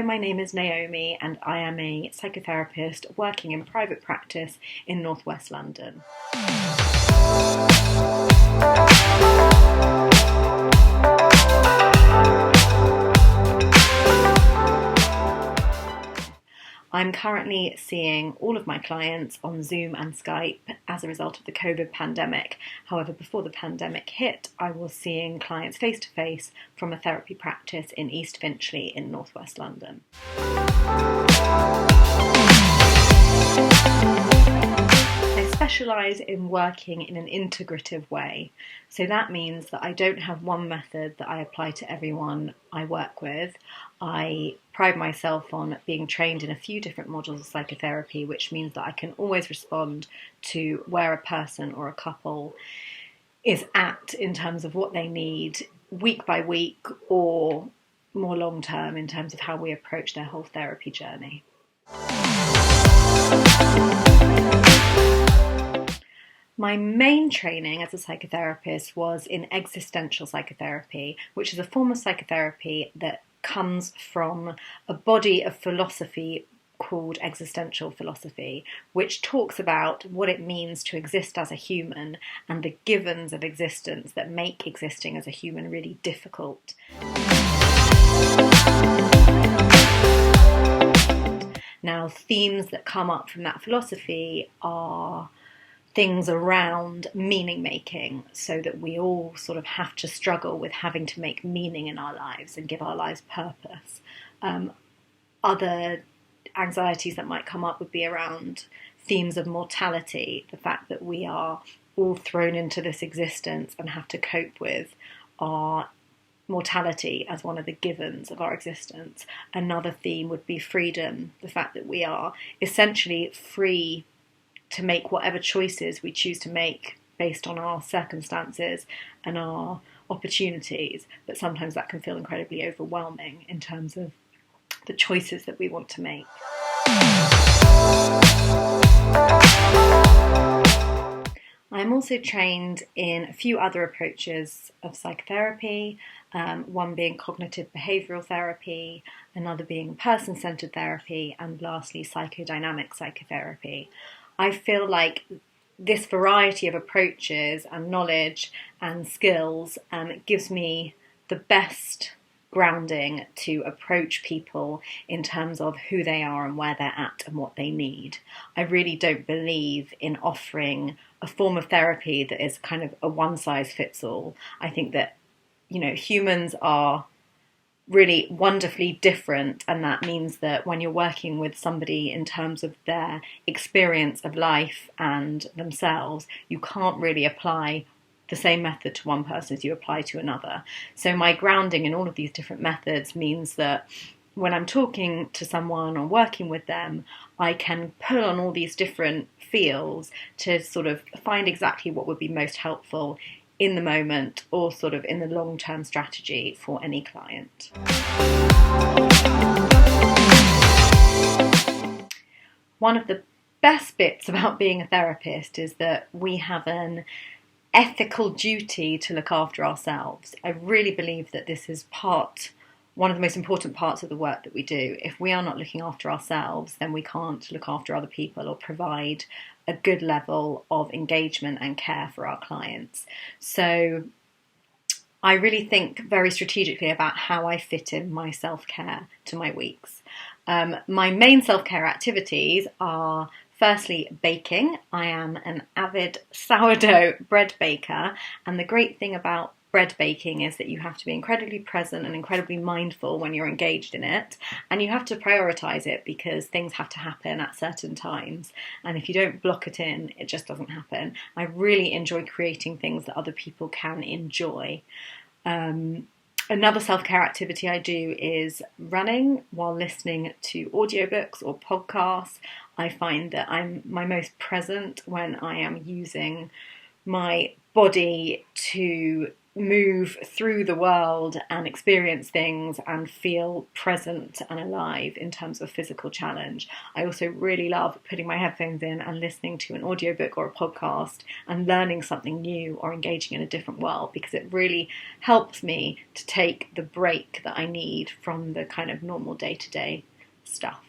my name is Naomi and I am a psychotherapist working in private practice in northwest London. I'm currently seeing all of my clients on Zoom and Skype as a result of the COVID pandemic. However, before the pandemic hit, I was seeing clients face-to-face from a therapy practice in East Finchley in northwest London. I specialise in working in an integrative way. So that means that I don't have one method that I apply to everyone I work with. I pride myself on being trained in a few different modules of psychotherapy, which means that I can always respond to where a person or a couple is at in terms of what they need week by week or more long term in terms of how we approach their whole therapy journey. My main training as a psychotherapist was in existential psychotherapy, which is a form of psychotherapy that comes from a body of philosophy called existential philosophy, which talks about what it means to exist as a human and the givens of existence that make existing as a human really difficult. Now, themes that come up from that philosophy are things around meaning making, so that we all sort of have to struggle with having to make meaning in our lives and give our lives purpose. Other anxieties that might come up would be around themes of mortality, the fact that we are all thrown into this existence and have to cope with our mortality as one of the givens of our existence. Another theme would be freedom, the fact that we are essentially free to make whatever choices we choose to make based on our circumstances and our opportunities, but sometimes that can feel incredibly overwhelming in terms of the choices that we want to make. I'm also trained in a few other approaches of psychotherapy, one being cognitive behavioural therapy, another being person-centred therapy, and lastly psychodynamic psychotherapy. I feel like this variety of approaches and knowledge and skills gives me the best grounding to approach people in terms of who they are and where they're at and what they need. I really don't believe in offering a form of therapy that is kind of a one-size-fits-all. I think that, humans are really wonderfully different, and that means that when you're working with somebody in terms of their experience of life and themselves, you can't really apply the same method to one person as you apply to another. So my grounding in all of these different methods means that when I'm talking to someone or working with them, I can pull on all these different fields to sort of find exactly what would be most helpful in the moment or sort of in the long-term strategy for any client. One of the best bits about being a therapist is that we have an ethical duty to look after ourselves. I really believe that this is one of the most important parts of the work that we do. If we are not looking after ourselves, then we can't look after other people or provide a good level of engagement and care for our clients. So I really think very strategically about how I fit in my self-care to my weeks. My main self-care activities are firstly baking. I am an avid sourdough bread baker, and the great thing about bread baking is that you have to be incredibly present and incredibly mindful when you're engaged in it, and you have to prioritize it because things have to happen at certain times, and if you don't block it in, it just doesn't happen. I really enjoy creating things that other people can enjoy. Another self-care activity I do is running while listening to audiobooks or podcasts. I find that I'm my most present when I am using my body to move through the world and experience things and feel present and alive in terms of physical challenge. I also really love putting my headphones in and listening to an audiobook or a podcast and learning something new or engaging in a different world, because it really helps me to take the break that I need from the kind of normal day-to-day stuff.